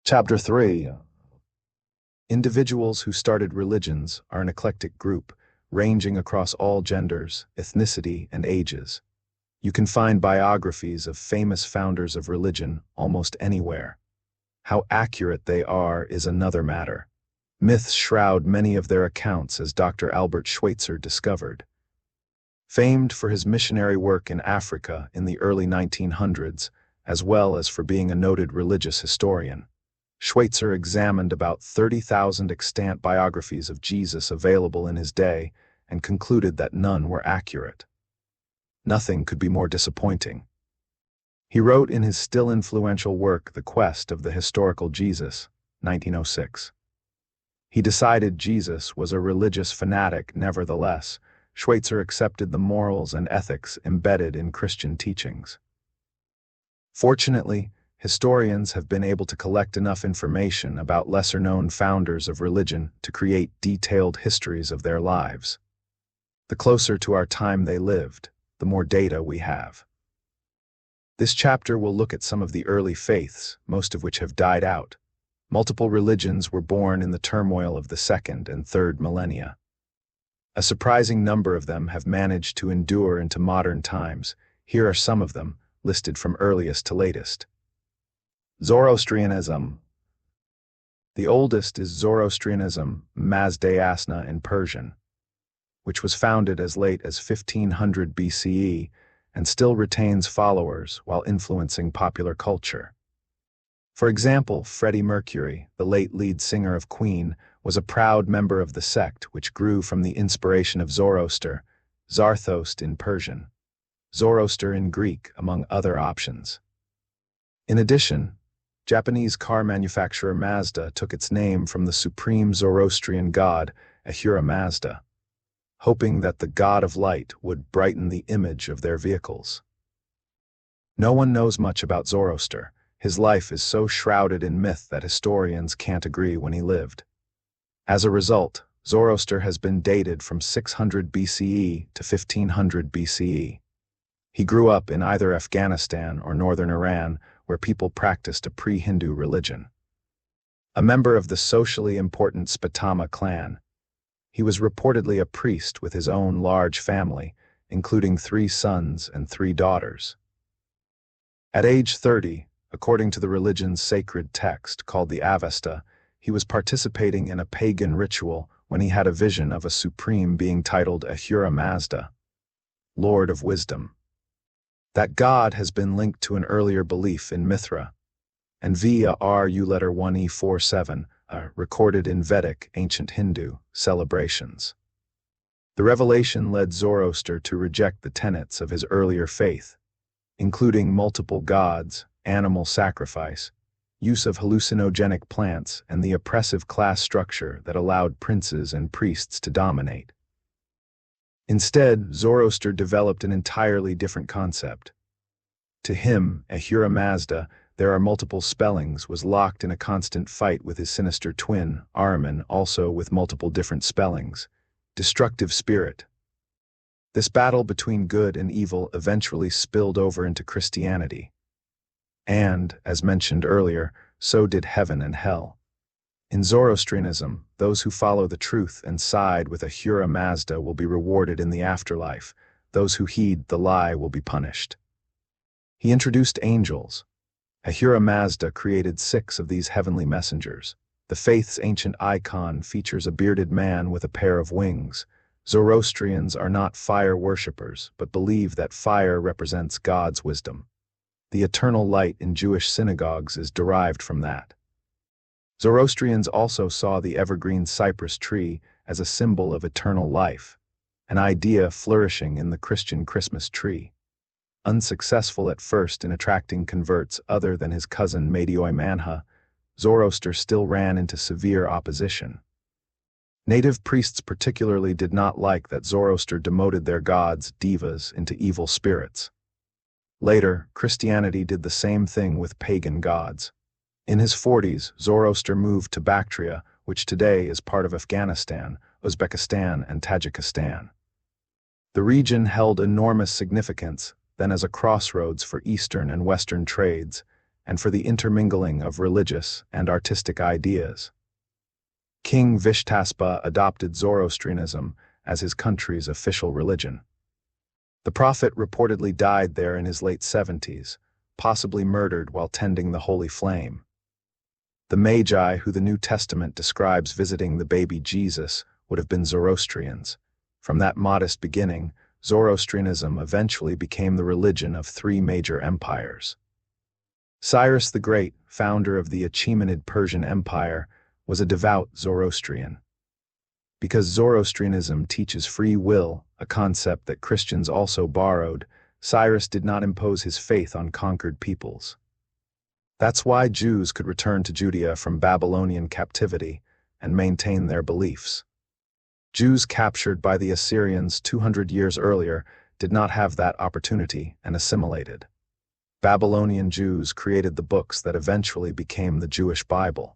Chapter 3. Individuals who started religions are an eclectic group, ranging across all genders, ethnicity, and ages. You can find biographies of famous founders of religion almost anywhere. How accurate they are is another matter. Myths shroud many of their accounts, as Dr. Albert Schweitzer discovered. Famed for his missionary work in Africa in the early 1900s, as well as for being a noted religious historian, Schweitzer examined about 30,000 extant biographies of Jesus available in his day and concluded that none were accurate. Nothing could be more disappointing. He wrote in his still influential work The Quest of the Historical Jesus, 1906. He decided Jesus was a religious fanatic. Nevertheless, Schweitzer accepted the morals and ethics embedded in Christian teachings. Fortunately, historians have been able to collect enough information about lesser-known founders of religion to create detailed histories of their lives. The closer to our time they lived, the more data we have. This chapter will look at some of the early faiths, most of which have died out. Multiple religions were born in the turmoil of the second and third millennia. A surprising number of them have managed to endure into modern times. Here are some of them, listed from earliest to latest. Zoroastrianism. The oldest is Zoroastrianism, Mazdayasna in Persian, which was founded as late as 1500 BCE and still retains followers while influencing popular culture. For example, Freddie Mercury, the late lead singer of Queen, was a proud member of the sect which grew from the inspiration of Zoroaster, Zarthost in Persian, Zoroaster in Greek, among other options. In addition, Japanese car manufacturer Mazda took its name from the supreme Zoroastrian god, Ahura Mazda, hoping that the god of light would brighten the image of their vehicles. No one knows much about Zoroaster. His life is so shrouded in myth that historians can't agree when he lived. As a result, Zoroaster has been dated from 600 BCE to 1500 BCE. He grew up in either Afghanistan or northern Iran, where people practiced a pre-Hindu religion. A member of the socially important Spatama clan, he was reportedly a priest with his own large family, including 3 sons and 3 daughters. At age 30, according to the religion's sacred text called the Avesta, he was participating in a pagan ritual when he had a vision of a supreme being titled Ahura Mazda, Lord of Wisdom. That god has been linked to an earlier belief in Mithra, and via RU1E47, recorded in Vedic, ancient Hindu, celebrations. The revelation led Zoroaster to reject the tenets of his earlier faith, including multiple gods, animal sacrifice, use of hallucinogenic plants, and the oppressive class structure that allowed princes and priests to dominate. Instead, Zoroaster developed an entirely different concept. To him, Ahura Mazda, there are multiple spellings, was locked in a constant fight with his sinister twin, Ahriman, also with multiple different spellings. Destructive spirit. This battle between good and evil eventually spilled over into Christianity. And, as mentioned earlier, so did heaven and hell. In Zoroastrianism, those who follow the truth and side with Ahura Mazda will be rewarded in the afterlife. Those who heed the lie will be punished. He introduced angels. Ahura Mazda created 6 of these heavenly messengers. The faith's ancient icon features a bearded man with a pair of wings. Zoroastrians are not fire worshippers, but believe that fire represents God's wisdom. The eternal light in Jewish synagogues is derived from that. Zoroastrians also saw the evergreen cypress tree as a symbol of eternal life, an idea flourishing in the Christian Christmas tree. Unsuccessful at first in attracting converts other than his cousin Madioi Manha, Zoroaster still ran into severe opposition. Native priests particularly did not like that Zoroaster demoted their gods, devas, into evil spirits. Later, Christianity did the same thing with pagan gods. In his 40s, Zoroaster moved to Bactria, which today is part of Afghanistan, Uzbekistan, and Tajikistan. The region held enormous significance then as a crossroads for Eastern and Western trades, and for the intermingling of religious and artistic ideas. King Vishtaspa adopted Zoroastrianism as his country's official religion. The prophet reportedly died there in his late 70s, possibly murdered while tending the holy flame. The Magi who the New Testament describes visiting the baby Jesus would have been Zoroastrians. From that modest beginning, Zoroastrianism eventually became the religion of three major empires. Cyrus the Great, founder of the Achaemenid Persian Empire, was a devout Zoroastrian. Because Zoroastrianism teaches free will, a concept that Christians also borrowed, Cyrus did not impose his faith on conquered peoples. That's why Jews could return to Judea from Babylonian captivity and maintain their beliefs. Jews captured by the Assyrians 200 years earlier did not have that opportunity and assimilated. Babylonian Jews created the books that eventually became the Jewish Bible.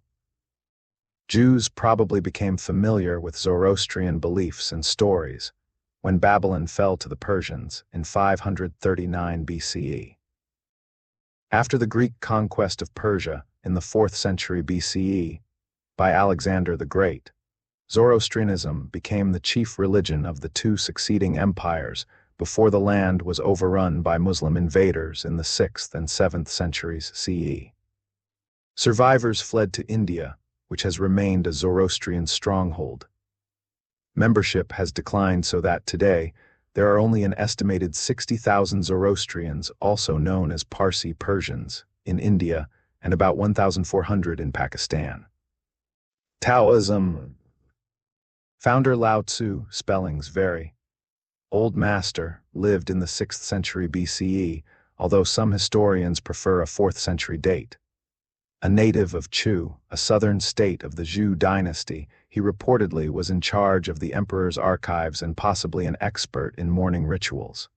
Jews probably became familiar with Zoroastrian beliefs and stories when Babylon fell to the Persians in 539 BCE. After the Greek conquest of Persia in the 4th century BCE by Alexander the Great, Zoroastrianism became the chief religion of the two succeeding empires before the land was overrun by Muslim invaders in the 6th and 7th centuries CE. Survivors fled to India, which has remained a Zoroastrian stronghold. Membership has declined so that today, there are only an estimated 60,000 Zoroastrians, also known as Parsi Persians, in India and about 1,400 in Pakistan. Taoism. Founder Lao Tzu, spellings vary. Old Master lived in the 6th century BCE, although some historians prefer a 4th century date. A native of Chu, a southern state of the Zhou dynasty, he reportedly was in charge of the emperor's archives and possibly an expert in mourning rituals.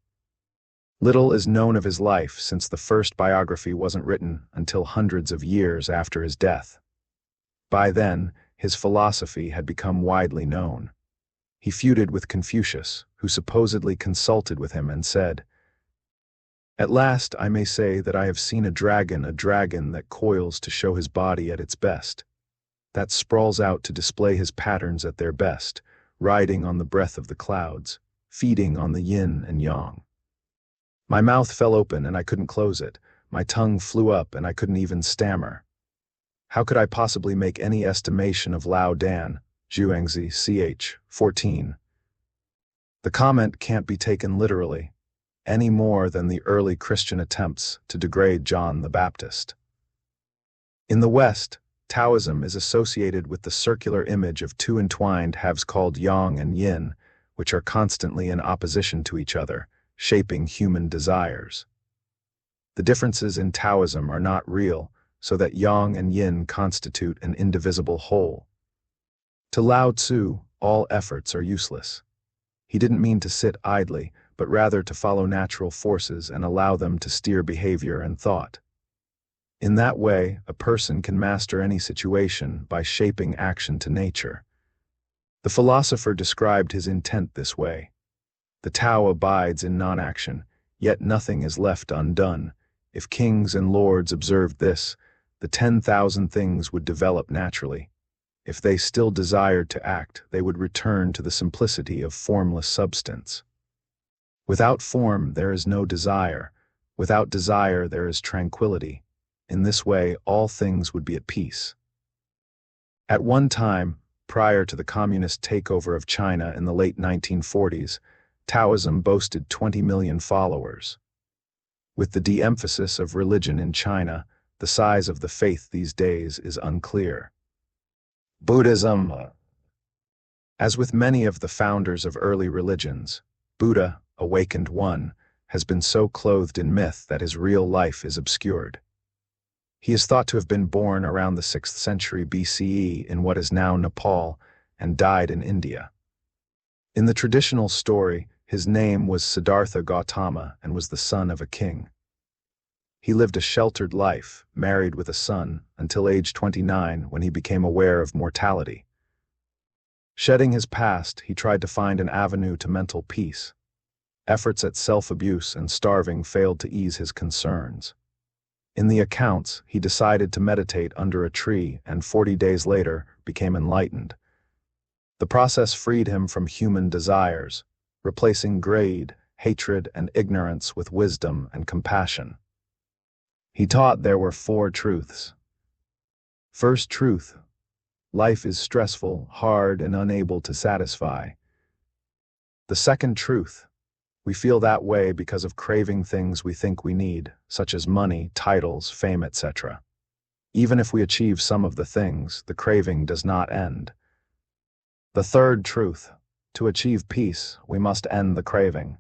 Little is known of his life since the first biography wasn't written until hundreds of years after his death. By then, his philosophy had become widely known. He feuded with Confucius, who supposedly consulted with him and said, "At last I may say that I have seen a dragon that coils to show his body at its best, that sprawls out to display his patterns at their best, riding on the breath of the clouds, feeding on the yin and yang. My mouth fell open and I couldn't close it, my tongue flew up and I couldn't even stammer. How could I possibly make any estimation of Lao Dan, Zhuangzi, ch. 14. The comment can't be taken literally, any more than the early Christian attempts to degrade John the Baptist. In the West, Taoism is associated with the circular image of two entwined halves called yang and yin, which are constantly in opposition to each other, shaping human desires. The differences in Taoism are not real, so that yang and yin constitute an indivisible whole. To Lao Tzu, all efforts are useless. He didn't mean to sit idly, but rather to follow natural forces and allow them to steer behavior and thought. In that way, a person can master any situation by shaping action to nature. The philosopher described his intent this way. The Tao abides in non-action, yet nothing is left undone. If kings and lords observed this, the 10,000 things would develop naturally. If they still desired to act, they would return to the simplicity of formless substance. Without form, there is no desire. Without desire, there is tranquility. In this way, all things would be at peace. At one time, prior to the communist takeover of China in the late 1940s, Taoism boasted 20 million followers. With the de-emphasis of religion in China, the size of the faith these days is unclear. Buddhism. As with many of the founders of early religions, Buddha, awakened one, has been so clothed in myth that his real life is obscured. He is thought to have been born around the 6th century BCE in what is now Nepal and died in India. In the traditional story, his name was Siddhartha Gautama and was the son of a king. He lived a sheltered life, married with a son, until age 29 when he became aware of mortality. Shedding his past, he tried to find an avenue to mental peace. Efforts at self-abuse and starving failed to ease his concerns. In the accounts, he decided to meditate under a tree and 40 days later became enlightened. The process freed him from human desires, replacing greed, hatred, and ignorance with wisdom and compassion. He taught there were 4 truths. First truth: life is stressful, hard, and unable to satisfy. The second truth: we feel that way because of craving things we think we need, such as money, titles, fame, etc. Even if we achieve some of the things, the craving does not end. The third truth: to achieve peace, we must end the craving.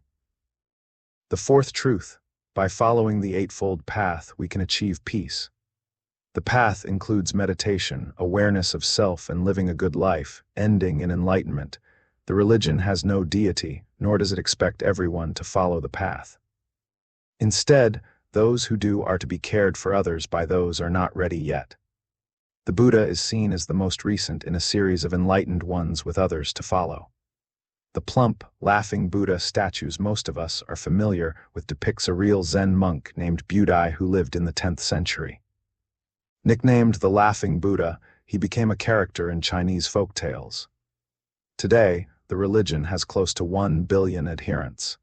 The fourth truth: by following the Eightfold Path, we can achieve peace. The path includes meditation, awareness of self, and living a good life, ending in enlightenment. The religion has no deity, nor does it expect everyone to follow the path. Instead, those who do are to be cared for others by those who are not ready yet. The Buddha is seen as the most recent in a series of enlightened ones with others to follow. The plump, laughing Buddha statues most of us are familiar with depicts a real Zen monk named Budai who lived in the 10th century. Nicknamed the Laughing Buddha, he became a character in Chinese folk tales. Today, the religion has close to 1 billion adherents.